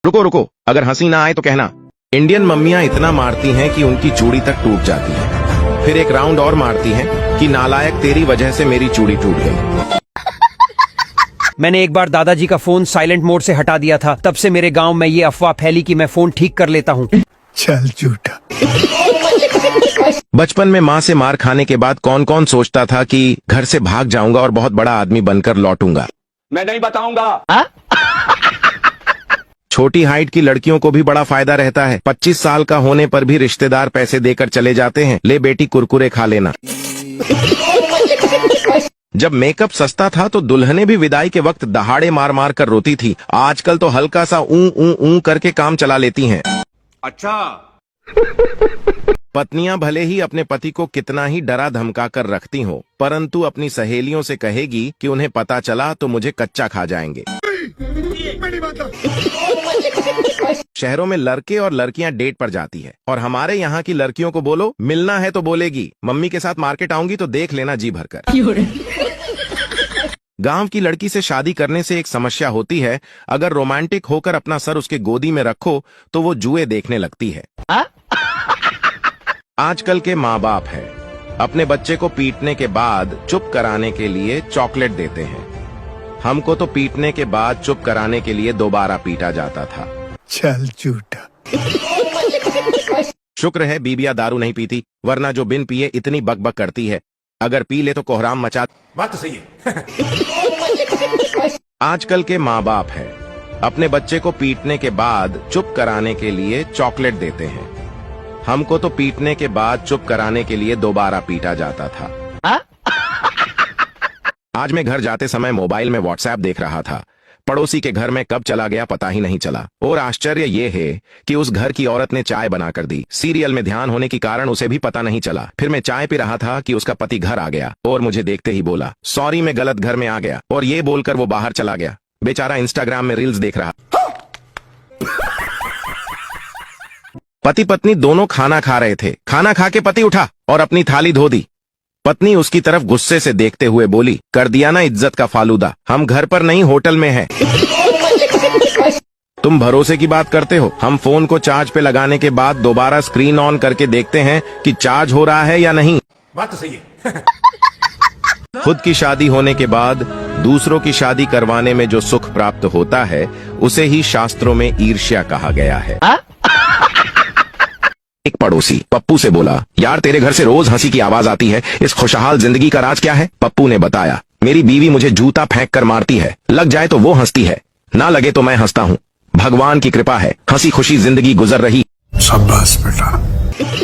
रुको रुको, अगर हंसी ना आए तो कहना। इंडियन मम्मियां इतना मारती हैं कि उनकी चूड़ी तक टूट जाती है, फिर एक राउंड और मारती हैं कि नालायक तेरी वजह से मेरी चूड़ी टूट गई। मैंने एक बार दादाजी का फोन साइलेंट मोड से हटा दिया था, तब से मेरे गांव में ये अफवाह फैली कि मैं फोन ठीक कर लेता हूँ। चल झूठा। बचपन में माँ से मार खाने के बाद कौन कौन सोचता था कि घर से भाग जाऊंगा और बहुत बड़ा आदमी बनकर लौटूंगा। मैं नहीं बताऊंगा। छोटी हाइट की लड़कियों को भी बड़ा फायदा रहता है। 25 साल का होने पर भी रिश्तेदार पैसे देकर चले जाते हैं, ले बेटी कुरकुरे खा लेना। जब मेकअप सस्ता था तो दुल्हने भी विदाई के वक्त दहाड़े मार मार कर रोती थी। आजकल तो हल्का सा ऊ करके काम चला लेती हैं। अच्छा। पत्नियां भले ही अपने पति को कितना ही डरा धमका कर रखती हो, परंतु अपनी सहेलियों से कहेगी कि उन्हें पता चला तो मुझे कच्चा खा जाएंगे। शहरों में लड़के और लड़कियां डेट पर जाती है, और हमारे यहाँ की लड़कियों को बोलो मिलना है तो बोलेगी मम्मी के साथ मार्केट आऊंगी तो देख लेना जी भरकर। गांव की लड़की से शादी करने से एक समस्या होती है, अगर रोमांटिक होकर अपना सर उसके गोदी में रखो तो वो जुए देखने लगती है। आजकल के माँ बाप है, अपने बच्चे को पीटने के बाद चुप कराने के लिए चॉकलेट देते हैं। हमको तो पीटने के बाद चुप कराने के लिए दोबारा पीटा जाता था। चल झूठा। शुक्र है बीबिया दारू नहीं पीती, वरना जो बिन पिए इतनी बकबक करती है, अगर पी ले तो कोहराम मचा। बात तो सही है। आजकल के माँ बाप है, अपने बच्चे को पीटने के बाद चुप कराने के लिए चॉकलेट देते हैं। हमको तो पीटने के बाद चुप कराने के लिए दोबारा पीटा जाता था। आज मैं घर जाते समय मोबाइल में व्हाट्सएप देख रहा था। पड़ोसी के घर में कब चला गया पता ही नहीं चला, और आश्चर्य ये है कि उस घर की औरत ने चाय बनाकर दी। सीरियल में ध्यान होने के कारण उसे भी पता नहीं चला। फिर मैं चाय पी रहा था कि उसका पति घर आ गया और मुझे देखते ही बोला, सॉरी मैं गलत घर में आ गया, और ये बोलकर वो बाहर चला गया। बेचारा इंस्टाग्राम में रील्स देख रहा। पति पत्नी दोनों खाना खा रहे थे। खाना खा के पति उठा और अपनी थाली धो दी। पत्नी उसकी तरफ गुस्से से देखते हुए बोली, कर दिया ना इज्जत का फालूदा, हम घर पर नहीं होटल में हैं। तुम भरोसे की बात करते हो, हम फोन को चार्ज पे लगाने के बाद दोबारा स्क्रीन ऑन करके देखते हैं कि चार्ज हो रहा है या नहीं। बात तो सही है। खुद की शादी होने के बाद दूसरों की शादी करवाने में जो सुख प्राप्त होता है उसे ही शास्त्रों में ईर्ष्या कहा गया है। एक पड़ोसी पप्पू से बोला, यार तेरे घर से रोज हंसी की आवाज आती है, इस खुशहाल जिंदगी का राज क्या है? पप्पू ने बताया, मेरी बीवी मुझे जूता फेंक कर मारती है, लग जाए तो वो हंसती है, ना लगे तो मैं हंसता हूँ। भगवान की कृपा है, हंसी खुशी जिंदगी गुजर रही। शाबाश बेटा।